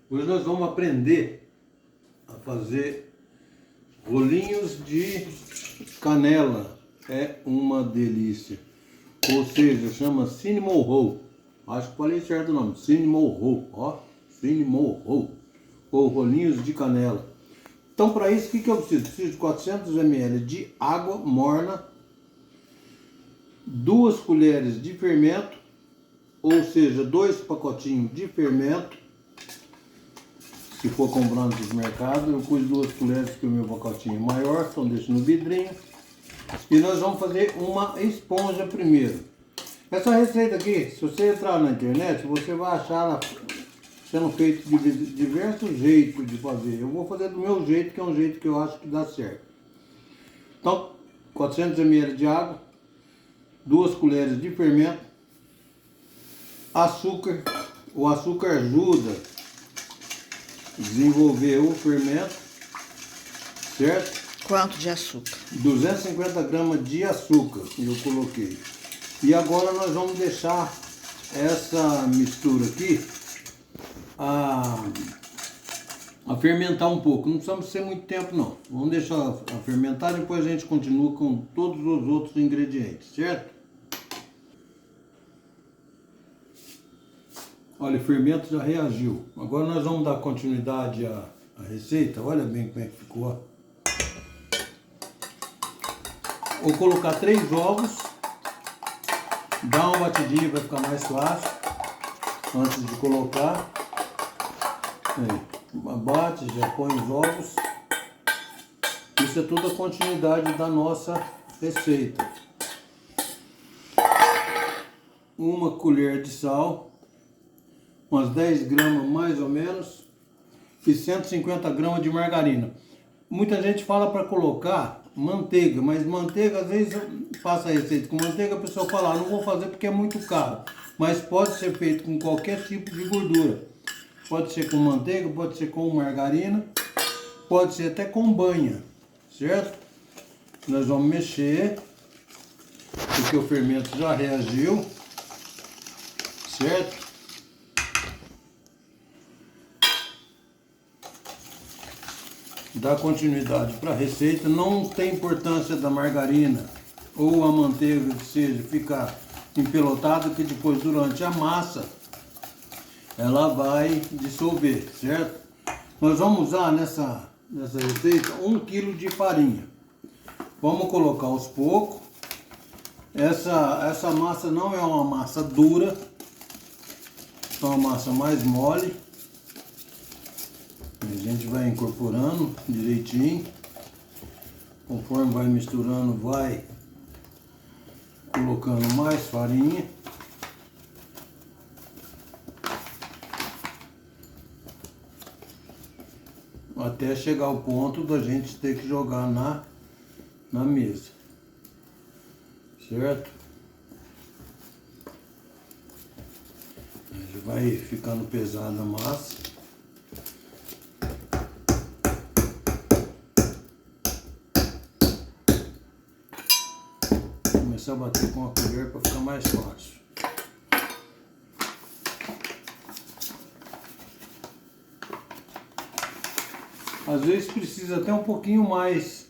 Hoje nós vamos aprender a fazer rolinhos de canela. É uma delícia. Ou seja, chama cinnamon roll. Acho que falei certo o nome. Cinnamon roll. Ó, cinnamon roll. Ou rolinhos de canela. Então, para isso, o que eu preciso? Preciso de 400 ml de água morna, 2 colheres de fermento, ou seja, 2 pacotinhos de fermento. Se for comprar no supermercado, eu pus 2 colheres, que o meu pacotinho é maior, então deixo no vidrinho. E nós vamos fazer uma esponja primeiro. Essa receita aqui, se você entrar na internet, você vai achar ela sendo feito de diversos jeitos de fazer. Eu vou fazer do meu jeito, que é um jeito que eu acho que dá certo. Então, 400 ml de água, 2 colheres de fermento, açúcar. O açúcar ajuda a desenvolver o fermento, certo? Quanto de açúcar? 250 gramas de açúcar eu coloquei. E agora nós vamos deixar essa mistura aqui a fermentar um pouco. Não precisamos ser muito tempo não. Vamos deixar a fermentar e depois a gente continua com todos os outros ingredientes, certo? Olha, o fermento já reagiu. Agora nós vamos dar continuidade à receita. Olha bem como é que ficou, ó. Vou colocar 3 ovos, dá uma batidinha para ficar mais fácil antes de colocar. Aí, bate, já põe os ovos. Isso é tudo a continuidade da nossa receita. 1 colher de sal, umas 10 gramas mais ou menos, e 150 gramas de margarina. Muita gente fala para colocar manteiga, mas manteiga, às vezes passa a receita com manteiga, a pessoa fala, não vou fazer porque é muito caro. Mas pode ser feito com qualquer tipo de gordura. Pode ser com manteiga, pode ser com margarina, pode ser até com banha, certo? Nós vamos mexer, porque o fermento já reagiu, certo? Dá continuidade para a receita. Não tem importância da margarina ou a manteiga que seja ficar empelotada, que depois durante a massa ela vai dissolver, certo? Nós vamos usar nessa receita 1 kg de farinha. Vamos colocar aos poucos. Essa massa não é uma massa dura, é uma massa mais mole. A gente vai incorporando direitinho, conforme vai misturando, vai colocando mais farinha. Até chegar ao ponto da gente ter que jogar na mesa, certo? Já vai ficando pesada a massa. Começar a bater com a colher para ficar mais fácil. Às vezes precisa até um pouquinho mais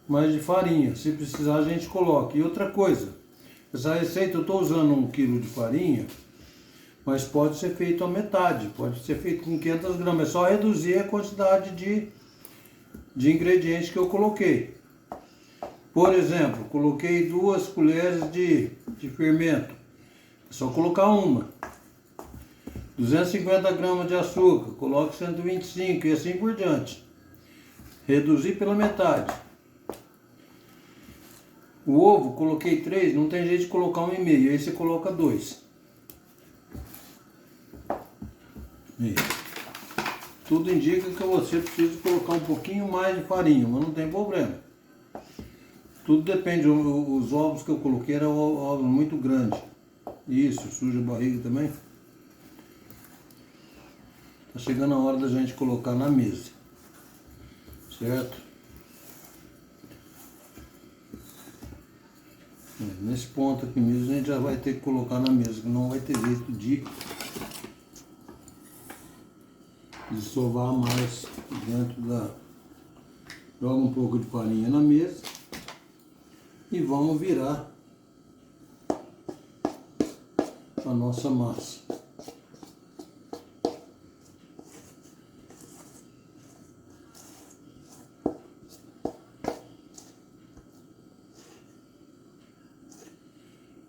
de farinha. Se precisar, a gente coloca. E outra coisa, essa receita eu estou usando 1 kg de farinha, mas pode ser feito a metade, pode ser feito com 500 gramas. É só reduzir a quantidade de ingredientes que eu coloquei. Por exemplo, coloquei 2 colheres de fermento. É só colocar uma. 250 gramas de açúcar, coloque 125 e assim por diante. Reduzir pela metade. O ovo, coloquei 3, não tem jeito de colocar 1,5, aí você coloca 2. Tudo indica que você precisa colocar um pouquinho mais de farinha, mas não tem problema. Tudo depende, os ovos que eu coloquei eram ovos muito grandes. Isso, suja a barriga também. Tá chegando a hora da gente colocar na mesa, certo? Nesse ponto aqui mesmo a gente já vai ter que colocar na mesa, que não vai ter jeito Desovar mais dentro da... Joga um pouco de farinha na mesa e vamos virar a nossa massa.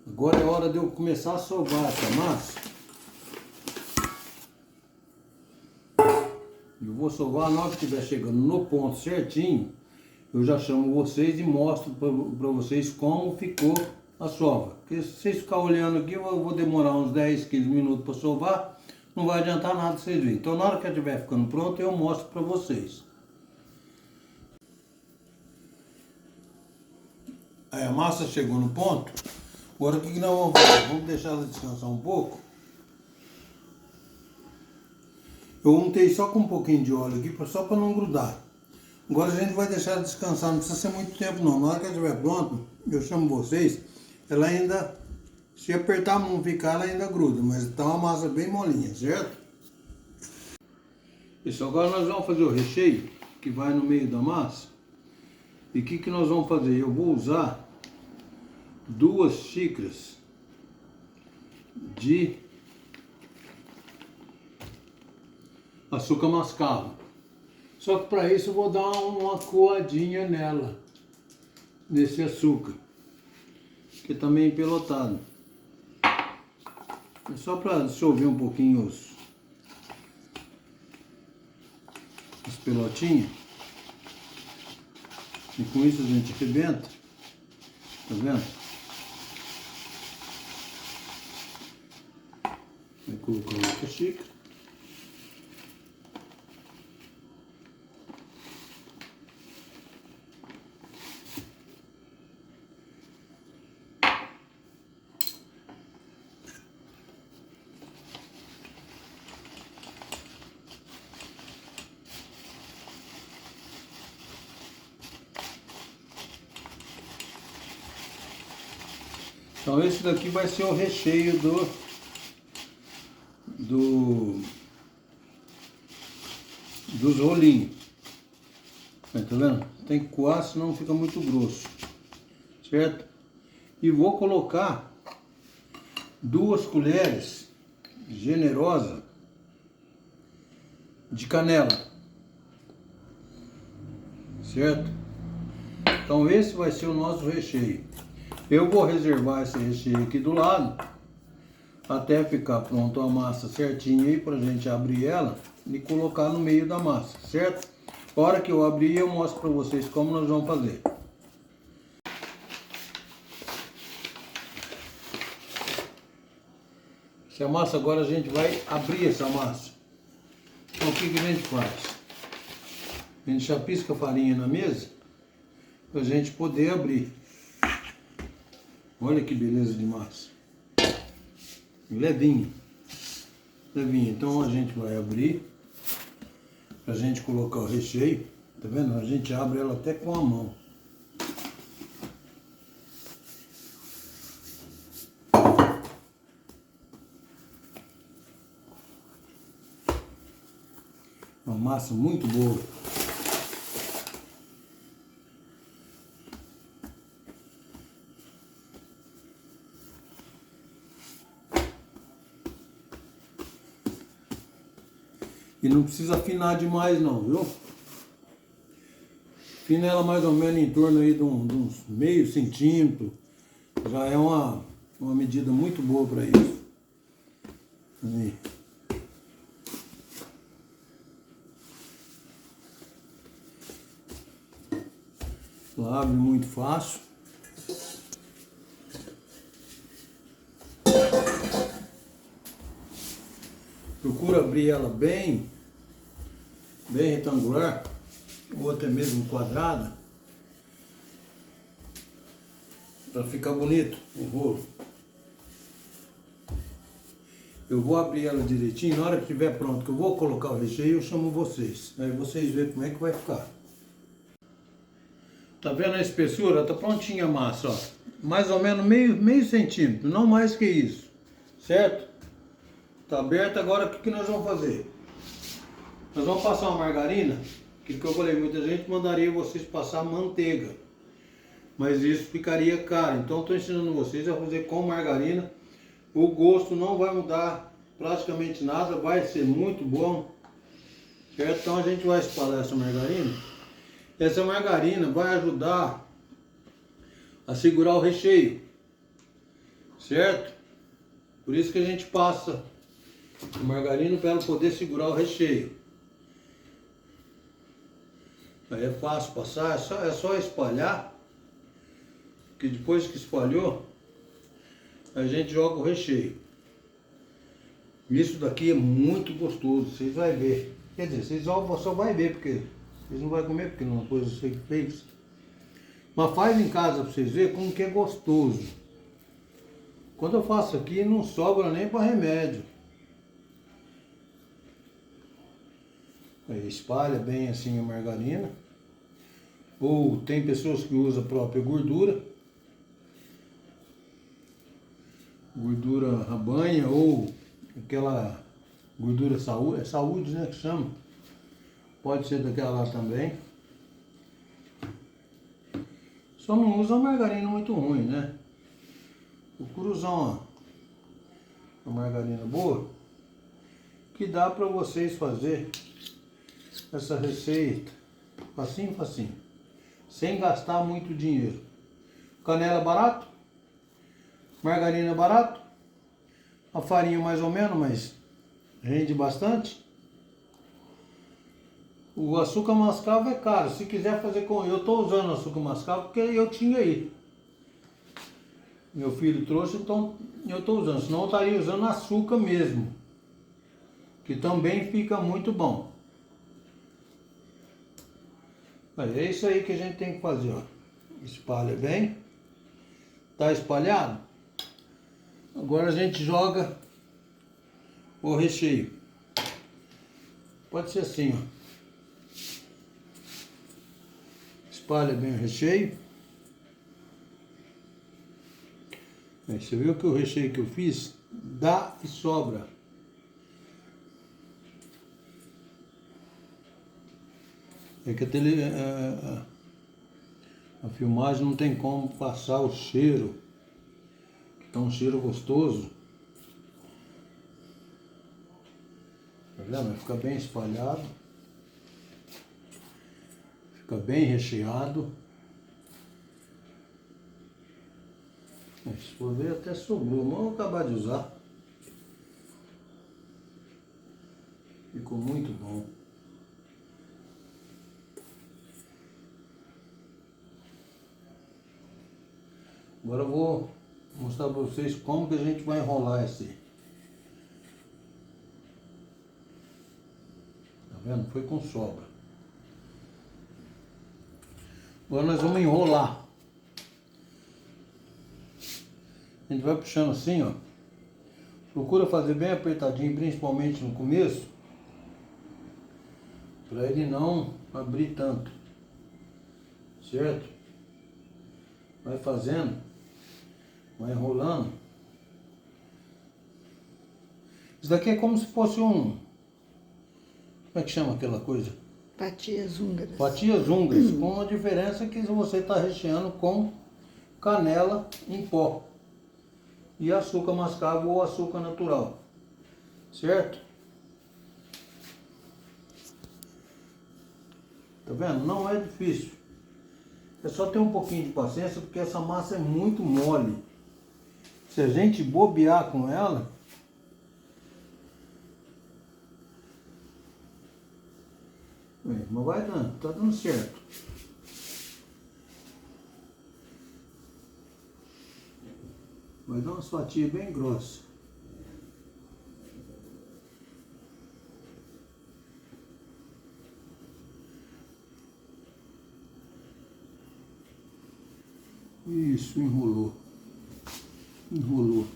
Agora é hora de eu começar a sovar essa massa. Eu vou sovar na hora que estiver chegando no ponto certinho. Eu já chamo vocês e mostro para vocês como ficou a sova. Porque se vocês ficarem olhando aqui, eu vou demorar uns 10, 15 minutos para sovar. Não vai adiantar nada vocês verem. Então na hora que estiver ficando pronto, eu mostro para vocês. Aí a massa chegou no ponto. Agora o que nós vamos fazer? Vamos deixar ela descansar um pouco. Eu untei só com um pouquinho de óleo aqui, só para não grudar. Agora a gente vai deixar ela descansar, não precisa ser muito tempo não. Na hora que ela estiver pronta, eu chamo vocês. Ela ainda, se apertar a mão ficar, ela ainda gruda, mas tá uma massa bem molinha, certo? Isso, agora nós vamos fazer o recheio, que vai no meio da massa. E o que nós vamos fazer? Eu vou usar 2 xícaras de açúcar mascavo. Só que para isso eu vou dar uma coadinha nela, nesse açúcar, que é também empelotado. É só para dissolver um pouquinho os pelotinhos. E com isso a gente arrebenta. Tá vendo? Vai colocar outra xícara. Então esse daqui vai ser o recheio dos rolinhos. Tá vendo? Tem que coar, senão fica muito grosso. Certo? E vou colocar 2 colheres generosas de canela. Certo? Então esse vai ser o nosso recheio. Eu vou reservar esse recheio aqui do lado até ficar pronto a massa certinho aí pra gente abrir ela e colocar no meio da massa, certo? A hora que eu abrir eu mostro pra vocês como nós vamos fazer. Essa massa agora a gente vai abrir essa massa. Então o que a gente faz? A gente chapisca a farinha na mesa pra gente poder abrir. Olha que beleza de massa. Levinho. Levinho. Então a gente vai abrir pra gente colocar o recheio. Tá vendo? A gente abre ela até com a mão. Uma massa muito boa. E não precisa afinar demais não, viu? Afina ela mais ou menos em torno aí de uns meio centímetro. Já é uma medida muito boa para isso. Aí. Ela abre muito fácil. Procura abrir ela bem retangular, ou até mesmo quadrada, para ficar bonito o rolo. Eu vou abrir ela direitinho, na hora que estiver pronto, que eu vou colocar o recheio, eu chamo vocês. Aí vocês veem como é que vai ficar. Tá vendo a espessura? Tá prontinha a massa, ó. Mais ou menos meio centímetro, não mais que isso. Certo? Tá aberto, agora o que nós vamos fazer? Nós vamos passar uma margarina, que eu falei, muita gente mandaria vocês passar manteiga, mas isso ficaria caro. Então estou ensinando vocês a fazer com margarina. O gosto não vai mudar praticamente nada, vai ser muito bom, certo? Então a gente vai espalhar essa margarina. Essa margarina vai ajudar a segurar o recheio, certo? Por isso que a gente passa a margarina para ela poder segurar o recheio. Aí é fácil passar, é só espalhar, que depois que espalhou, a gente joga o recheio. Isso daqui é muito gostoso, vocês vão ver. Quer dizer, vocês só vão ver, porque vocês não vão comer, porque não é uma coisa que você fez. Mas faz em casa para vocês verem como que é gostoso. Quando eu faço aqui, não sobra nem para remédio. Aí espalha bem assim a margarina. Ou tem pessoas que usam a própria gordura. Gordura rabanha ou aquela gordura saúde, é saúde, né, que chama. Pode ser daquela lá também. Só não usa uma margarina muito ruim, né? Procura usar uma margarina boa, que dá para vocês fazer essa receita facinho, facinho, sem gastar muito dinheiro. Canela barato, margarina barato, a farinha mais ou menos, mas rende bastante. O açúcar mascavo é caro. Se quiser fazer com... Eu estou usando açúcar mascavo porque eu tinha aí. Meu filho trouxe, então eu estou usando. Senão eu estaria usando açúcar mesmo, que também fica muito bom. É isso aí que a gente tem que fazer, ó. Espalha bem. Tá espalhado? Agora a gente joga o recheio. Pode ser assim, ó. Espalha bem o recheio. Aí, você viu que o recheio que eu fiz dá e sobra. É que a filmagem não tem como passar o cheiro. Tá um cheiro gostoso. Tá vendo? Vai ficar bem espalhado. Fica bem recheado. Se for ver, até sobrou. Mas vou acabar de usar. Ficou muito bom. Agora eu vou mostrar para vocês como que a gente vai enrolar esse. Tá vendo? Foi com sobra. Agora nós vamos enrolar. A gente vai puxando assim, ó. Procura fazer bem apertadinho, principalmente no começo, para ele não abrir tanto. Certo? Vai fazendo, vai enrolando. Isso daqui é como se fosse um... Como é que chama aquela coisa? Fatias húngaras. Fatias húngaras, com a diferença que você está recheando com canela em pó e açúcar mascavo ou açúcar natural, certo? Tá vendo? Não é difícil. É só ter um pouquinho de paciência, porque essa massa é muito mole. Se a gente bobear com ela, mas vai dando, tá dando certo. Vai dar umas fatias bem grossas. Isso, enrolou. Enrolou.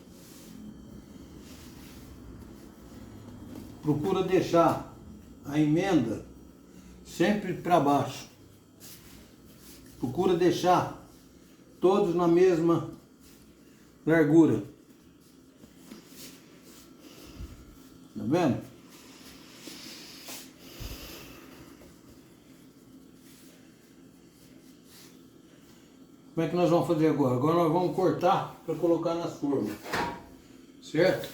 Procura deixar a emenda sempre para baixo. Procura deixar todos na mesma largura. Tá vendo? Como é que nós vamos fazer agora? Agora nós vamos cortar para colocar nas formas, certo?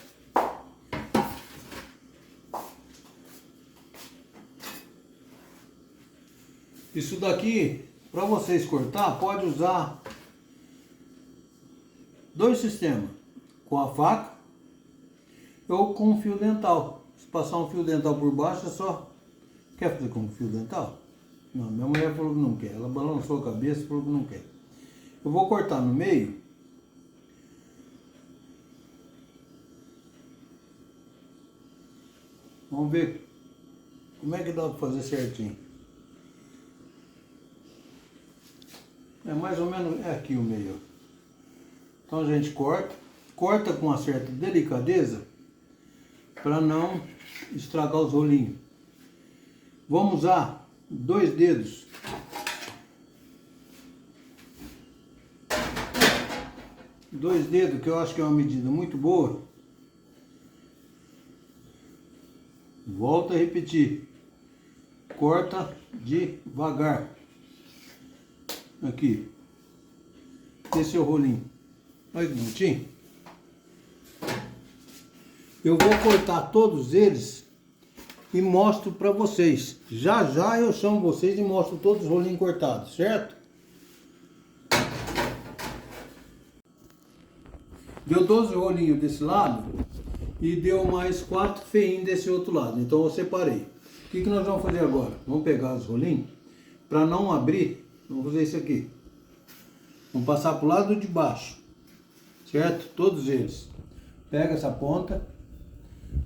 Isso daqui, para vocês cortar, pode usar dois sistemas, com a faca ou com um fio dental. Se passar um fio dental por baixo, é só... Quer fazer com fio dental? Não, minha mulher falou que não quer. Ela balançou a cabeça e falou que não quer. Eu vou cortar no meio. Vamos ver como é que dá para fazer certinho. É mais ou menos aqui o meio. Então a gente corta com uma certa delicadeza para não estragar os rolinhos. Vamos usar 2 dedos. Dois dedos, que eu acho que é uma medida muito boa. Volto a repetir. Corta devagar. Aqui. Esse é o rolinho. Olha que bonitinho. Eu vou cortar todos eles e mostro para vocês. Já já eu chamo vocês e mostro todos os rolinhos cortados, certo? Deu 12 rolinhos desse lado e deu mais 4 feinhos desse outro lado. Então eu separei. O que nós vamos fazer agora? Vamos pegar os rolinhos. Para não abrir, vamos fazer isso aqui. Vamos passar para o lado de baixo. Certo? Todos eles. Pega essa ponta.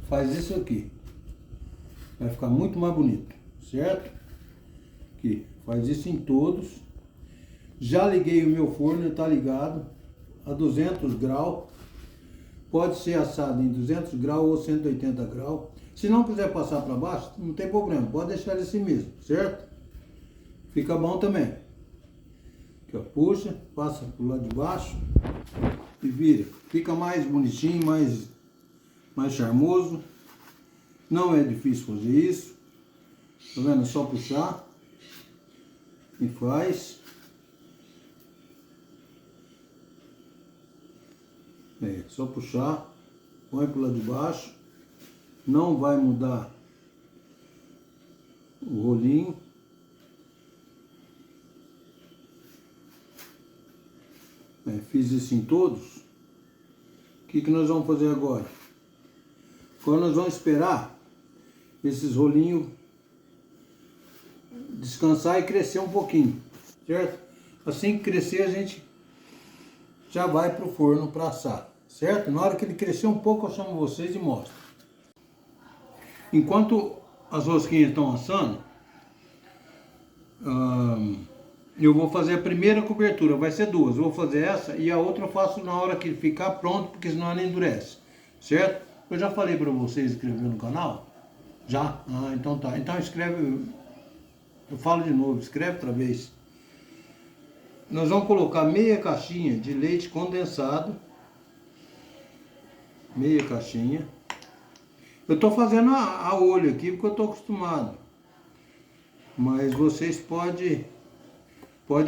Faz isso aqui. Vai ficar muito mais bonito. Certo? Aqui. Faz isso em todos. Já liguei o meu forno, ele está ligado a 200 graus. Pode ser assado em 200 graus ou 180 graus. Se não quiser passar para baixo, não tem problema. Pode deixar ele assim mesmo, certo? Fica bom também. Aqui, ó, puxa, passa pro lado de baixo e vira. Fica mais bonitinho, mais charmoso. Não é difícil fazer isso. Tá vendo? É só puxar e faz. É, só puxar, põe pro lado de baixo, não vai mudar o rolinho. É, fiz isso em todos. O que nós vamos fazer agora? Agora nós vamos esperar esses rolinhos descansar e crescer um pouquinho, certo? Assim que crescer a gente já vai pro forno para assar, certo? Na hora que ele crescer um pouco eu chamo vocês e mostro. Enquanto as rosquinhas estão assando, eu vou fazer a primeira cobertura, vai ser 2. Eu vou fazer essa e a outra eu faço na hora que ficar pronto, porque senão ela endurece, certo? Eu já falei para vocês inscrever no canal? Já? Ah, então tá. Então escreve, eu falo de novo, escreve outra vez. Nós vamos colocar meia caixinha de leite condensado. Meia caixinha. Eu estou fazendo a olho aqui porque eu estou acostumado. Mas vocês podem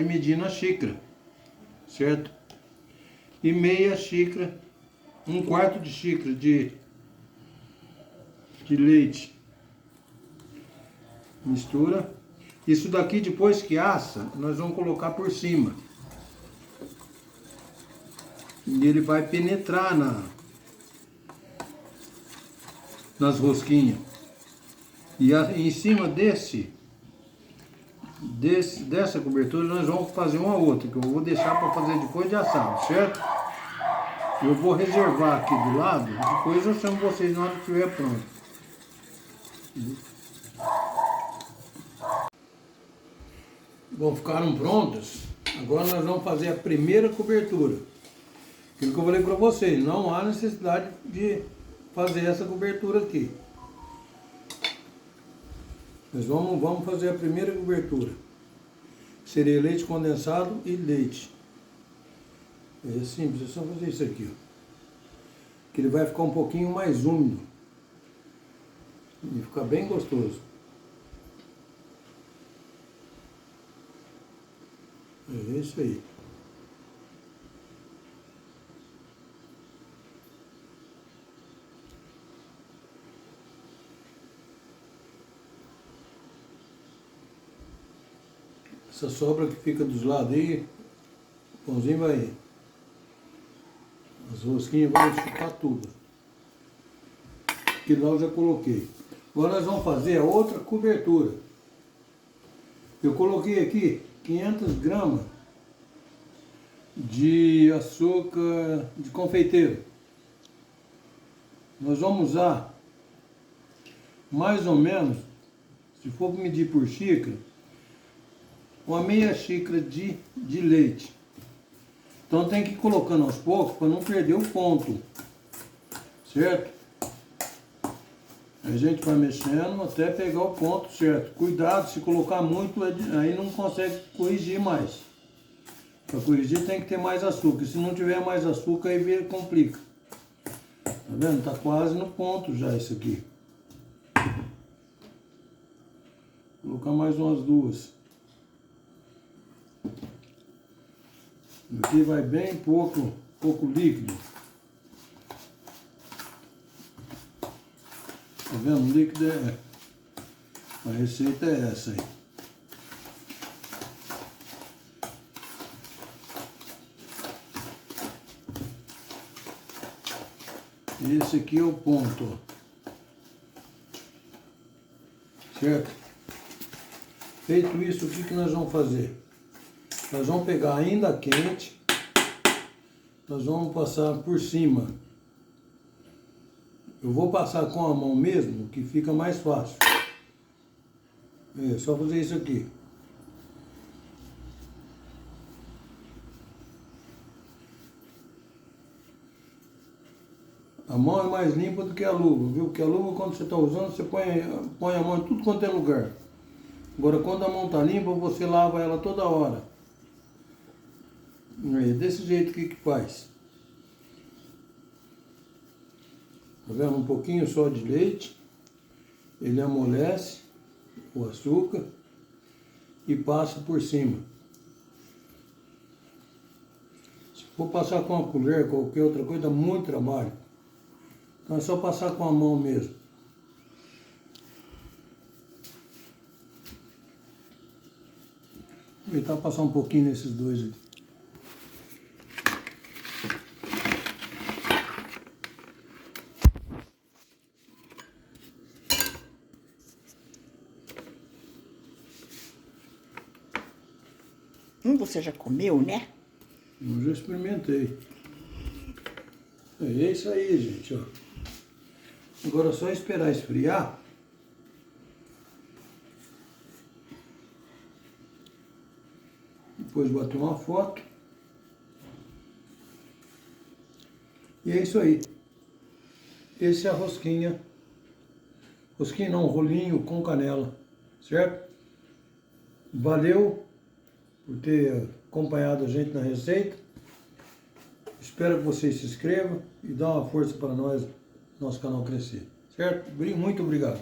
medir na xícara. Certo? E meia xícara, 1/4 de xícara de leite. Mistura. Isso daqui, depois que assa, nós vamos colocar por cima. E ele vai penetrar nas rosquinhas. E em cima dessa cobertura nós vamos fazer uma outra, que eu vou deixar para fazer depois de assado, certo? Eu vou reservar aqui do lado, depois eu chamo vocês na hora que estiver pronto. Bom, ficaram prontas. Agora nós vamos fazer a primeira cobertura. Aquilo que eu falei para vocês, não há necessidade de fazer essa cobertura aqui. Mas vamos fazer a primeira cobertura. Seria leite condensado e leite. É simples, é só fazer isso aqui, ó. Que ele vai ficar um pouquinho mais úmido. E ficar bem gostoso. É isso aí. Essa sobra que fica dos lados aí, o pãozinho vai... As rosquinhas vão chutar tudo. Que lá eu já coloquei. Agora nós vamos fazer a outra cobertura. Eu coloquei aqui 500 gramas de açúcar de confeiteiro. Nós vamos usar mais ou menos, se for medir por xícara, uma meia xícara de leite. Então tem que ir colocando aos poucos para não perder o ponto, certo? A gente vai mexendo até pegar o ponto certo. Cuidado, se colocar muito, aí não consegue corrigir mais. Para corrigir tem que ter mais açúcar. Se não tiver mais açúcar, aí complica. Tá vendo? Tá quase no ponto já isso aqui. Vou colocar mais umas duas. Aqui vai bem pouco líquido. Tá vendo? O líquido a receita é essa aí. Esse aqui é o ponto, ó. Certo? Feito isso, o que nós vamos fazer? Nós vamos pegar ainda quente, nós vamos passar por cima. Eu vou passar com a mão mesmo, que fica mais fácil. É só fazer isso aqui. A mão é mais limpa do que a luva, viu? Porque a luva, quando você está usando, você põe a mão em tudo quanto é lugar. Agora, quando a mão está limpa, você lava ela toda hora. É desse jeito que faz. Tá vendo? Um pouquinho só de leite. Ele amolece o açúcar e passa por cima. Se for passar com uma colher, qualquer outra coisa, dá muito trabalho. Então é só passar com a mão mesmo. Vou tentar passar um pouquinho nesses dois aqui. Você já comeu, né? Eu já experimentei. É isso aí, gente, ó. Agora é só esperar esfriar. Depois bater uma foto. E é isso aí. Esse é a rosquinha. Rosquinha não, rolinho com canela. Certo? Valeu por ter acompanhado a gente na receita. Espero que vocês se inscrevam e dão uma força para nós, nosso canal crescer. Certo? Muito obrigado.